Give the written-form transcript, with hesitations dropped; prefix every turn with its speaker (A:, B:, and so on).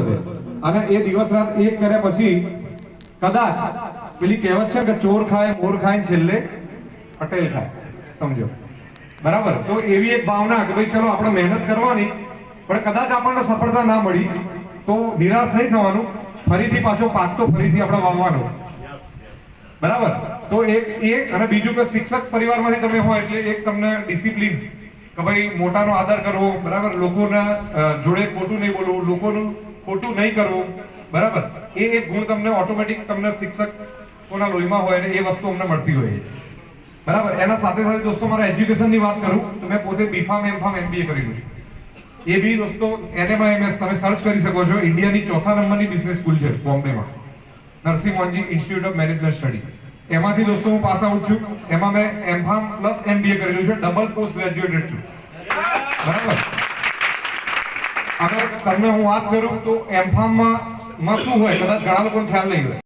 A: છે અને એ દિવસ રાત એક કર્યા પછી કદાચ પેલી કહેવત છે કે ચોર ખાય મોર ખાય છેલ્લે પટેલ ખાય, સમજો બરાબર. તો એવી એક ભાવના કે ભાઈ ચલો આપણે મહેનત કરવાની, પણ કદાચ આપણને સફળતા ના મળી તો નિરાશ નહીં થવાનું, ફરીથી પાછો પાક તો ફરીથી આપણે વાવવાનો, બરાબર. તો એક અને બીજું કે શિક્ષક પરિવારમાંથી તમે હોય એટલે એક તમને ડિસિપ્લિન કે ભાઈ મોટાનો આદર કરવો, બરાબર, લોકોના જોડે ખોટું નહીં બોલવું, લોકોનું ખોટું નહીં કરવું, બરાબર. એ એક ગુણ તમને ઓટોમેટિક તમને શિક્ષકોના લોહીમાં હોય અને એ વસ્તુ અમને મળતી હોય, બરાબર. એના સાથે સાથે દોસ્તો મારા એજ્યુકેશનની વાત કરું તો મેં પોતે બીફાર્મ એમફાર્મ MBA કરેલું છે. એ બી દોસ્તો NMIMS તમે સર્ચ કરી શકો છો, ઇન્ડિયાની 4થા નંબરની બિઝનેસ સ્કૂલ છે બોમ્બેમાં, Narsinh Mohanji institute of management study. એમાંથી દોસ્તો હું પાસ આઉટ છું. એમાં મેં એમફાર્મ પ્લસ MBA કરેલું છે, ડબલ પોસ્ટ ગ્રેજ્યુએટેડ છું, બરાબર. અગર તમને હું વાત કરું તો એમફાર્મમાં શું હોય કદાચ ઘણા લોકોને ખ્યાલ નહીં હોય.